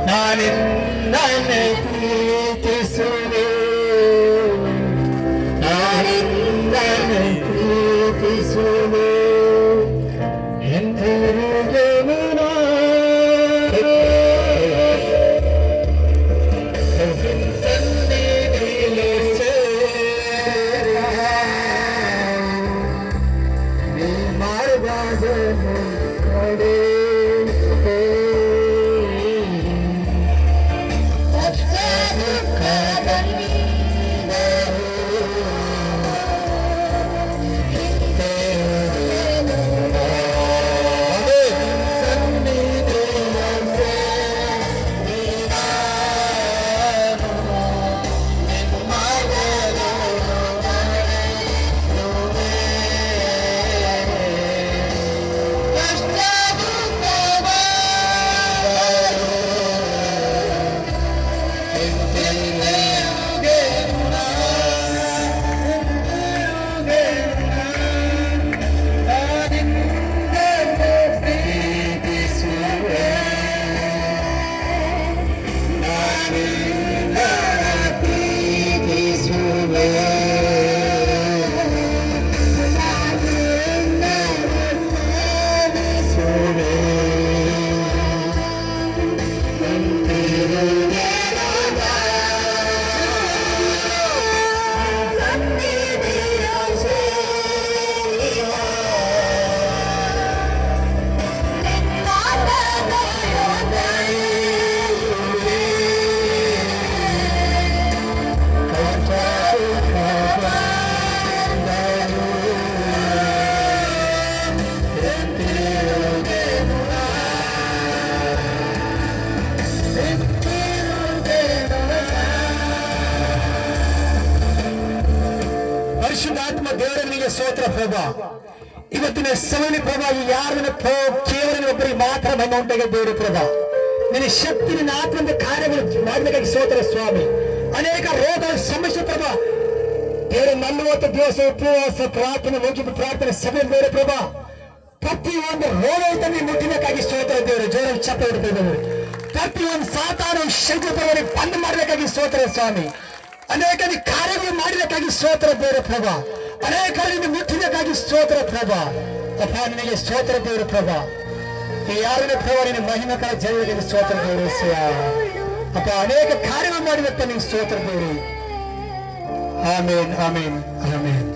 ನಾನಿನ್ನನೆ ಪ್ರೀತಿಸುವೆ, ನಾನಿನ್ನನೆ ಪ್ರೀತಿಸುವೆ ಎಂದಿರುವೆನು ಸನ್ನಿಧಿಯಲ್ಲಿ ಸೇರಿ ನೀ ಮಾರ್ಗವನ್ನು ನಡೆಸುವೆ. ಪರಿಶುದ್ಧಾತ್ಮ ದೇವರನಿಗೆ ಸ್ತೋತ್ರ ಪ್ರಭಾ. ಇವತ್ತಿನ ಸಮಯ ಪ್ರಭಾ, ಯಾರನ್ನ ಕೇವಲ ಒಬ್ಬರಿಗೆ ಮಾತ್ರ ಮನೋಂಟಾಗ ದೇವರು ಪ್ರಭಾ. ನಿನ್ನ ಶಕ್ತಿ, ನಿನ್ನ ಆತ್ಮದ ಕಾರ್ಯಗಳು ಮಾಡಬೇಕಾಗಿ ಸ್ತೋತ್ರ ಸ್ವಾಮಿ. ಅನೇಕ ರೋಗಗಳ ಸಮಸ್ಯೆ ಪ್ರಭಾ, ದೇವರು 40 ದಿವಸ ಉಪವಾಸ ಪ್ರಾರ್ಥನೆ ಮುಗಿದ ಪ್ರಾರ್ಥನೆ ಸಭೆ ದೇವರ ಪ್ರಭಾ, ಪ್ರತಿಯೊಂದು ರೋಗದಲ್ಲಿ ಮುಟ್ಟಬೇಕಾಗಿ ಸ್ತೋತ್ರ ದೇವರು. ಜೋರ ಚಪ್ಪ ಹಿಡಿದಿದ್ದೇವೆ. ಪ್ರತಿಯೊಂದು ಸಾತಾನ ಶಕ್ತಿ ಪ್ರಭಾವರಿಗೆ ಬಂದ್ ಮಾಡಬೇಕಾಗಿ ಸ್ತೋತ್ರ ಸ್ವಾಮಿ. ಅನೇಕ ಕಾರ್ಯಗಳು ಮಾಡಬೇಕಾಗಿ ಸ್ತೋತ್ರ ದೇವರ ಪ್ರಭಾ. ಅನೇಕರಿಂದ ಮುಟ್ಟಬೇಕಾಗಿ ಸ್ತೋತ್ರ ಪ್ರಭಾ. ಅಪ್ಪ ನಿನಗೆ ಸ್ತೋತ್ರ ದೇವರ ಪ್ರಭಾ. ಯಾರನ್ನ ಪ್ರಭಾ ನಿನ್ನ ಮಹಿಮಕರ ಜಯಗಳಿಗೆ ಸ್ತೋತ್ರ ದೇವರು. ಅಪ್ಪ ಅನೇಕ ಕಾರ್ಯಗಳು ಮಾಡಿದಪ್ಪ ನಿನ್ ಸ್ತೋತ್ರ ದೇವರು. ಆಮೇನ್ ಆಮೇನ್ ಆಮೇನ್.